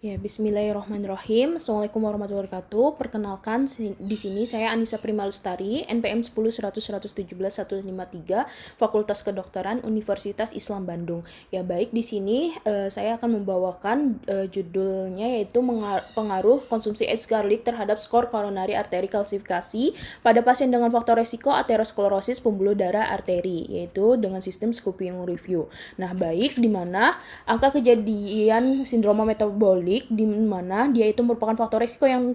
Ya, Bismillahirrahmanirrahim. Assalamualaikum warahmatullahi wabarakatuh. Perkenalkan, di sini saya Anissa Prima Lestari, NPM 10 100 117 153, Fakultas Kedokteran Universitas Islam Bandung. Ya, baik, di sini saya akan membawakan judulnya yaitu pengaruh konsumsi es garlic terhadap skor koronari arteri kalsifikasi pada pasien dengan faktor resiko aterosklerosis pembuluh darah arteri, yaitu dengan sistem scoping review. Nah, baik, di mana angka kejadian sindroma metabolik di mana dia itu merupakan faktor risiko yang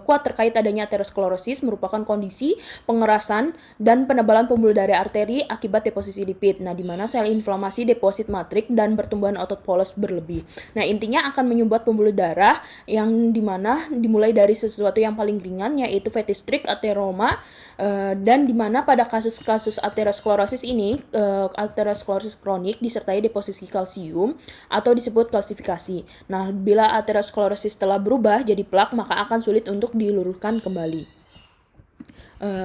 kuat terkait adanya aterosklerosis, merupakan kondisi pengerasan dan penebalan pembuluh darah arteri akibat deposisi lipid. Nah, di mana sel inflamasi deposit matrik dan pertumbuhan otot polos berlebih. Nah, intinya akan menyumbat pembuluh darah yang dimana dimulai dari sesuatu yang paling ringan yaitu fetistric ateroma, dan dimana pada kasus-kasus aterosklerosis ini aterosklerosis kronik disertai deposisi kalsium atau disebut kalsifikasi. Nah, bila aterosklerosis telah berubah jadi plak, maka akan sulit untuk diluruskan kembali.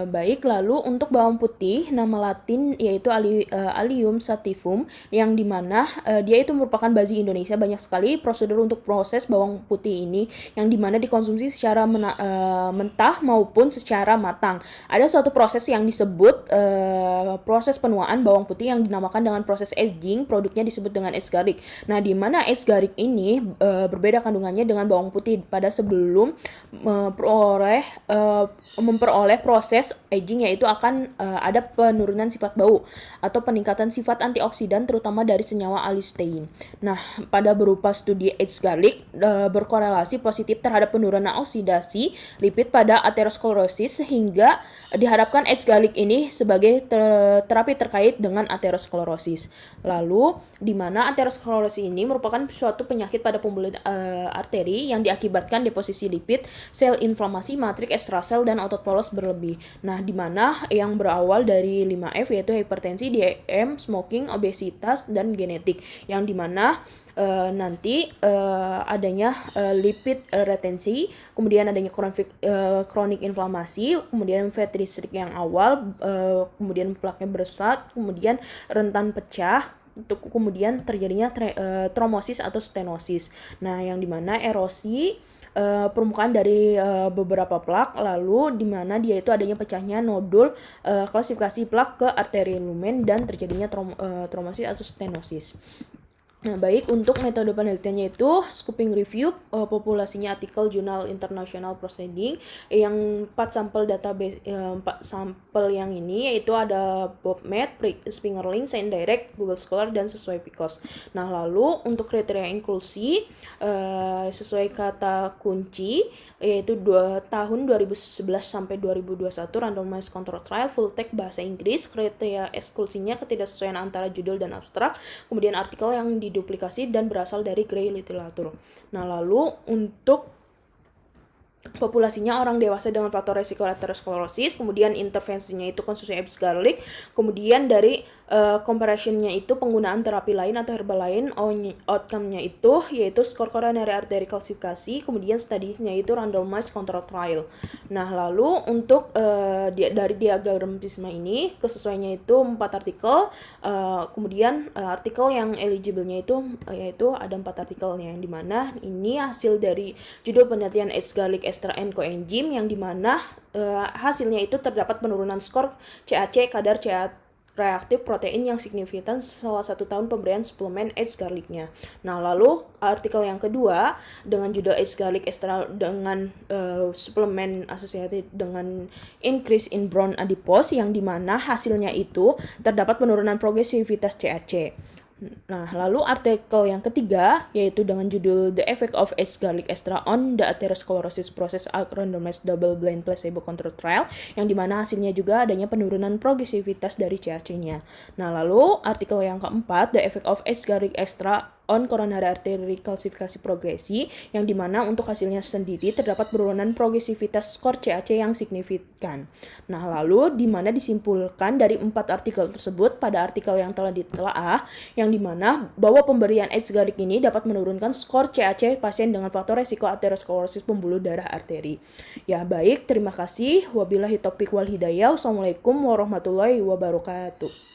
Baik, lalu untuk bawang putih, nama latin yaitu Allium sativum, yang dimana dia itu merupakan bazi Indonesia. Banyak sekali prosedur untuk proses bawang putih ini, yang dimana dikonsumsi secara mentah maupun secara matang. Ada suatu proses yang disebut proses penuaan bawang putih yang dinamakan dengan proses aging, produknya disebut dengan es garlic. Nah, di mana es garlic ini berbeda kandungannya dengan bawang putih pada sebelum memperoleh proses aging, yaitu akan ada penurunan sifat bau atau peningkatan sifat antioksidan terutama dari senyawa alistein. Nah, pada berupa studi es garlic berkorelasi positif terhadap penurunan oksidasi lipid pada aterosklerosis, sehingga diharapkan es garlic ini sebagai terapi terkait dengan aterosklerosis. Lalu, di mana aterosklerosis ini merupakan suatu penyakit pada pembuluh arteri yang diakibatkan deposisi lipid, sel inflamasi matrik ekstrasel dan otot polos berlebih. Nah, di mana yang berawal dari 5F yaitu hipertensi, DM, smoking, obesitas, dan genetik. Yang dimana nanti adanya lipid retensi, kemudian adanya kronik inflamasi, kemudian fetistric yang awal, kemudian plaknya bersat, kemudian rentan pecah, kemudian terjadinya tromosis atau stenosis. Nah, yang dimana erosi permukaan dari beberapa plak, lalu di mana dia itu adanya pecahnya nodul klasifikasi plak ke arteri lumen dan terjadinya tromosis atau stenosis. Nah, baik, untuk metode penelitiannya itu scoping review, populasinya artikel jurnal International Proceeding, yang 4 sampel database, 4 sampel yang ini yaitu ada PubMed, Spingerling, ScienceDirect, Google Scholar, dan sesuai PCOS. Nah, lalu untuk kriteria inklusi sesuai kata kunci yaitu tahun 2011 sampai 2021 randomized control trial full text bahasa Inggris. Kriteria eksklusinya ketidaksesuaian antara judul dan abstrak, kemudian artikel yang duplikasi dan berasal dari grey literatur. Nah, lalu untuk populasinya orang dewasa dengan faktor resiko aterosklerosis, kemudian intervensinya itu konsumsi es garlic, kemudian dari comparisonnya itu penggunaan terapi lain atau herbal lain, outcome-nya itu yaitu skor coronary artery kalsifikasi, kemudian studinya itu randomized control trial. Nah, lalu untuk dari diagramtisme ini kesesuaiannya itu 4 artikel, kemudian artikel yang eligible-nya itu yaitu ada 4 artikelnya, yang dimana ini hasil dari judul penelitian es garlic extra and coenzyme, yang dimana hasilnya itu terdapat penurunan skor CAC kadar CA reaktif protein yang signifikan salah 1 tahun pemberian suplemen es garlicnya. Nah, lalu artikel yang kedua dengan judul es garlic extra dengan suplemen asosiated dengan increase in brown adipose, yang dimana hasilnya itu terdapat penurunan progresivitas CAC. Nah, lalu artikel yang ketiga yaitu dengan judul The Effect of es garlic extra on the Atherosclerosis Process, a randomized double blind placebo control trial, yang dimana hasilnya juga adanya penurunan progresivitas dari CAC-nya. Nah, lalu artikel yang keempat The Effect of es garlic extra on coronary artery kalsifikasi progresi, yang dimana untuk hasilnya sendiri terdapat penurunan progresivitas skor CAC yang signifikan. Nah, lalu dimana disimpulkan dari 4 artikel tersebut pada artikel yang telah ditelaah, yang dimana bahwa pemberian es garlic ini dapat menurunkan skor CAC pasien dengan faktor resiko aterosklerosis pembuluh darah arteri. Ya, baik, terima kasih. Wabillahi taufiq wal hidayah. Wassalamualaikum warahmatullahi wabarakatuh.